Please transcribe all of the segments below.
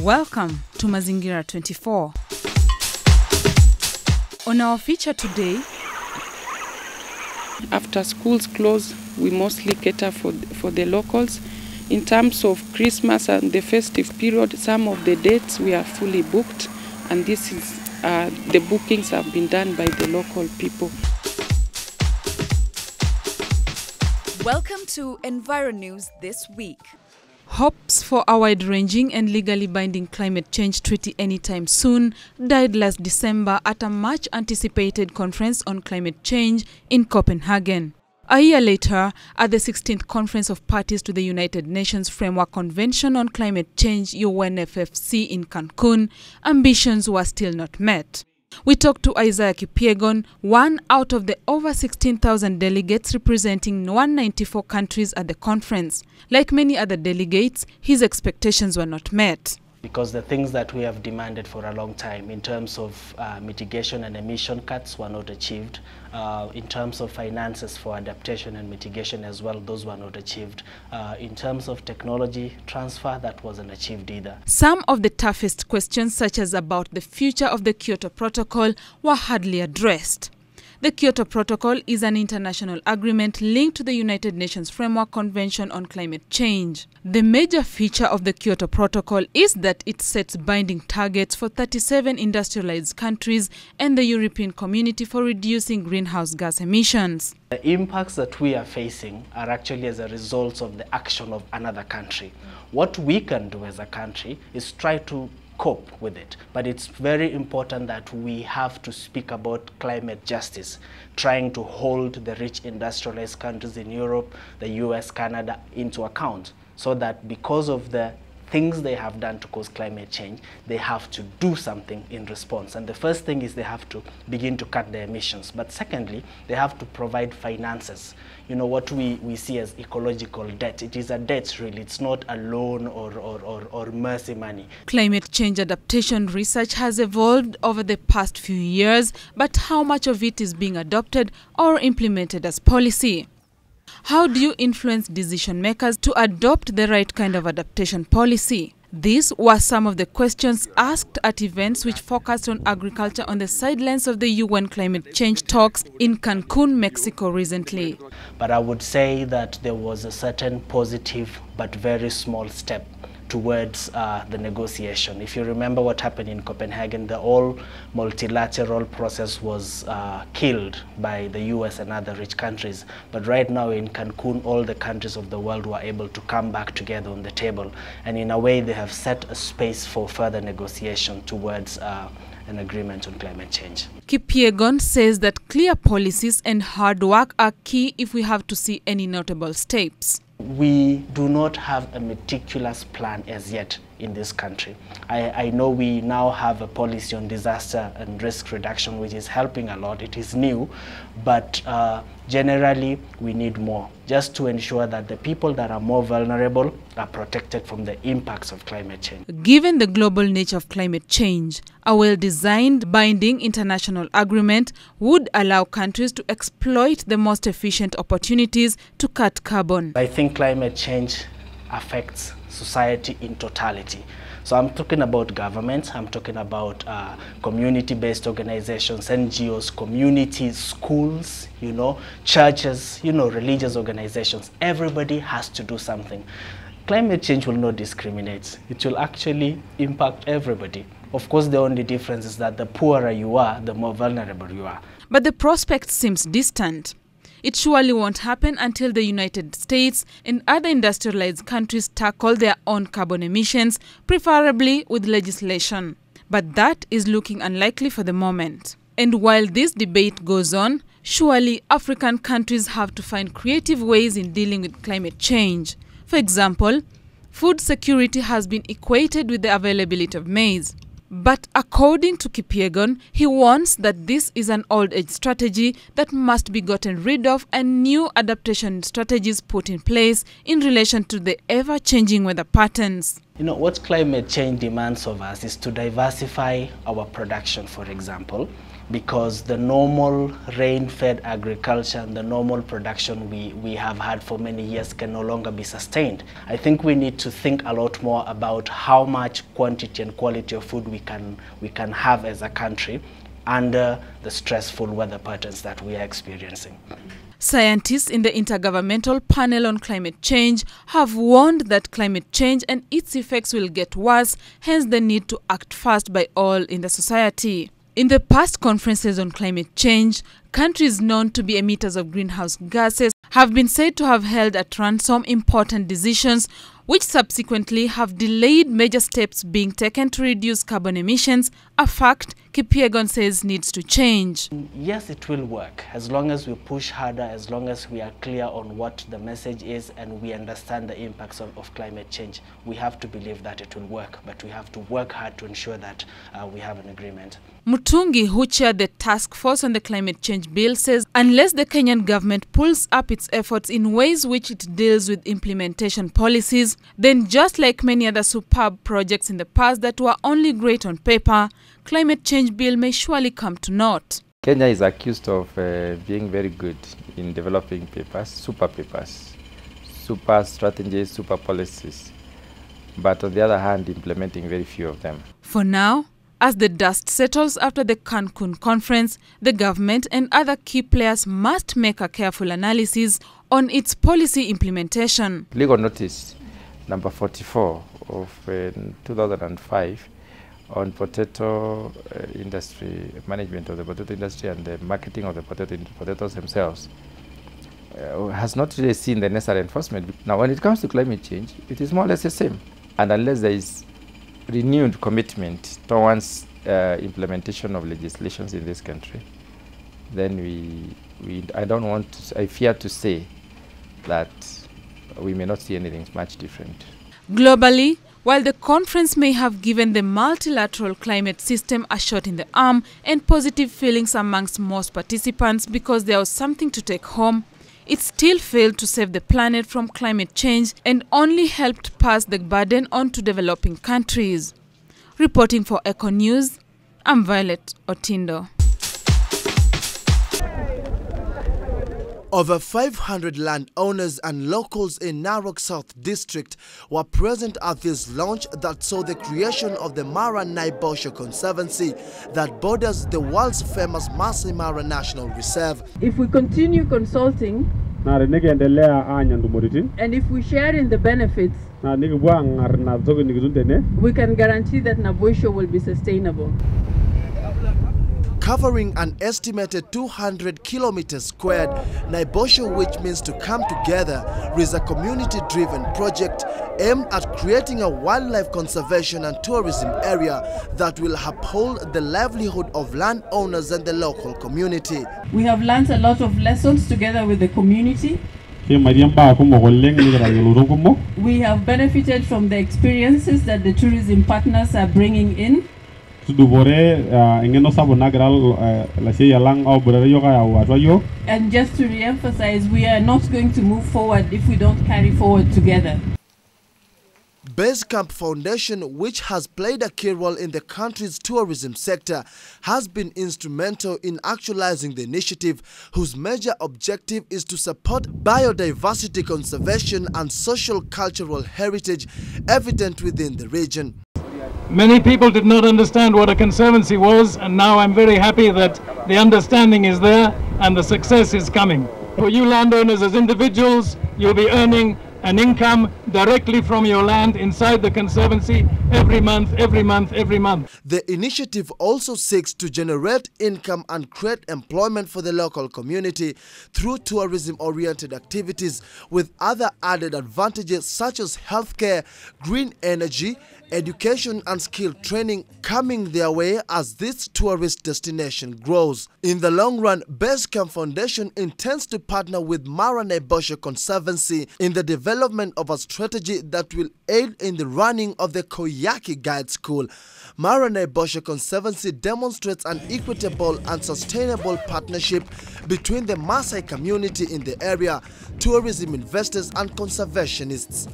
Welcome to Mazingira 24. On our feature today, after schools close, we mostly cater for the locals. In terms of Christmas and the festive period, some of the dates we are fully booked, and this is the bookings have been done by the local people. Welcome to Enviro News this week. hopes for a wide-ranging and legally binding climate change treaty anytime soon died last December at a much-anticipated conference on climate change in Copenhagen. A year later, at the 16th Conference of Parties to the United Nations Framework Convention on Climate Change (UNFFC) in Cancun, ambitions were still not met. We talked to Isaiah Kipyegon, one out of the over 16,000 delegates representing 194 countries at the conference. Like many other delegates, his expectations were not met. Because the things that we have demanded for a long time in terms of mitigation and emission cuts were not achieved. In terms of finances for adaptation and mitigation as well, those were not achieved. In terms of technology transfer, that wasn't achieved either. Some of the toughest questions, such as about the future of the Kyoto Protocol, were hardly addressed. The Kyoto Protocol is an international agreement linked to the United Nations Framework Convention on Climate Change. The major feature of the Kyoto Protocol is that it sets binding targets for 37 industrialized countries and the European Community for reducing greenhouse gas emissions. The impacts that we are facing are actually as a result of the action of another country. What we can do as a country is try to cope with it, but it's very important that we have to speak about climate justice, trying to hold the rich industrialized countries in Europe, the US, Canada into account, so that because of the things they have done to cause climate change, they have to do something in response. And the first thing is they have to begin to cut their emissions. But secondly, they have to provide finances. You know, what we see as ecological debt. It is a debt, really. It's not a loan or mercy money. Climate change adaptation research has evolved over the past few years, but how much of it is being adopted or implemented as policy? How do you influence decision makers to adopt the right kind of adaptation policy? These were some of the questions asked at events which focused on agriculture on the sidelines of the UN climate change talks in Cancun, Mexico recently. But I would say that there was a certain positive but very small step towards the negotiation. If you remember what happened in Copenhagen, the whole multilateral process was killed by the US and other rich countries. But right now in Cancun, all the countries of the world were able to come back together on the table. And in a way, they have set a space for further negotiation towards an agreement on climate change. Kipyegon says that clear policies and hard work are key if we have to see any notable steps. We do not have a meticulous plan as yet in this country. I know we now have a policy on disaster and risk reduction, which is helping a lot. It is new, but generally we need more, just to ensure that the people that are more vulnerable are protected from the impacts of climate change. Given the global nature of climate change, a well-designed, binding international agreement would allow countries to exploit the most efficient opportunities to cut carbon. I think climate change affects society in totality. So I'm talking about governments, I'm talking about community-based organizations, NGOs, communities, schools, you know, churches, you know, religious organizations. Everybody has to do something. Climate change will not discriminate. It will actually impact everybody. Of course, the only difference is that the poorer you are, the more vulnerable you are. But the prospect seems distant. It surely won't happen until the United States and other industrialized countries tackle their own carbon emissions, preferably with legislation. But that is looking unlikely for the moment. And while this debate goes on, surely African countries have to find creative ways in dealing with climate change. For example, food security has been equated with the availability of maize. But according to Kipyegon, he warns that this is an old-age strategy that must be gotten rid of and new adaptation strategies put in place in relation to the ever-changing weather patterns. You know, what climate change demands of us is to diversify our production, for example, because the normal rain-fed agriculture and the normal production we have had for many years can no longer be sustained. I think we need to think a lot more about how much quantity and quality of food we can have as a country under the stressful weather patterns that we are experiencing. Scientists in the Intergovernmental Panel on Climate Change have warned that climate change and its effects will get worse, hence the need to act fast by all in the society. In the past conferences on climate change, countries known to be emitters of greenhouse gases have been said to have held at ransom important decisions which subsequently have delayed major steps being taken to reduce carbon emissions, a fact Kipyegon says needs to change. Yes, it will work as long as we push harder, as long as we are clear on what the message is and we understand the impacts of climate change. We have to believe that it will work, but we have to work hard to ensure that we have an agreement. Mutungi, who chaired the task force on the climate change bill, says unless the Kenyan government pulls up its efforts in ways which it deals with implementation policies, then just like many other superb projects in the past that were only great on paper, climate change bill may surely come to naught. Kenya is accused of being very good in developing papers, super strategies, super policies, but on the other hand, implementing very few of them. For now, as the dust settles after the Cancun conference, the government and other key players must make a careful analysis on its policy implementation. Legal notice number 44 of 2005 on potato industry, management of the potato industry and the marketing of the potatoes themselves has not really seen the necessary enforcement. Now, when it comes to climate change, it is more or less the same. And unless there is renewed commitment towards implementation of legislations in this country, then I fear to say that we may not see anything much different. Globally, while the conference may have given the multilateral climate system a shot in the arm and positive feelings amongst most participants because there was something to take home, it still failed to save the planet from climate change and only helped pass the burden on to developing countries. Reporting for Eco News, I'm Violet Otindo. Over 500 landowners and locals in Narok South District were present at this launch that saw the creation of the Mara Naibosho Conservancy that borders the world's famous Masai Mara National Reserve. If we continue consulting and if we share in the benefits, we can guarantee that Naibosho will be sustainable. Covering an estimated 200 kilometers squared, Naibosho, which means to come together, is a community-driven project aimed at creating a wildlife conservation and tourism area that will uphold the livelihood of landowners and the local community. We have learned a lot of lessons together with the community. We have benefited from the experiences that the tourism partners are bringing in. And just to re-emphasize, we are not going to move forward if we don't carry forward together. Basecamp Foundation, which has played a key role in the country's tourism sector, has been instrumental in actualizing the initiative, whose major objective is to support biodiversity conservation and social cultural heritage evident within the region. Many people did not understand what a conservancy was, and now I'm very happy that the understanding is there and the success is coming. For you landowners as individuals, you'll be earning an income directly from your land inside the conservancy every month. The initiative also seeks to generate income and create employment for the local community through tourism-oriented activities with other added advantages such as healthcare, green energy, education and skill training coming their way as this tourist destination grows. In the long run, Basecamp Foundation intends to partner with Mara Naibosho Conservancy in the development of a strategy that will aid in the running of the Koyaki Guide School. Mara Naibosho Conservancy demonstrates an equitable and sustainable partnership between the Maasai community in the area, tourism investors and conservationists.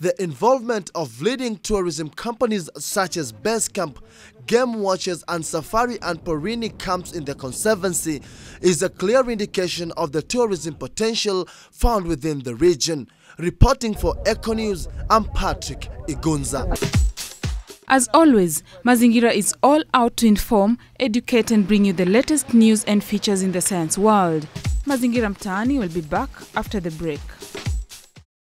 the involvement of leading tourism companies such as Base Camp, Game Watchers and Safari and Porini camps in the Conservancy is a clear indication of the tourism potential found within the region. Reporting for Eco News, I'm Patrick Igunza. As always, Mazingira is all out to inform, educate and bring you the latest news and features in the science world. Mazingira Mtaani will be back after the break.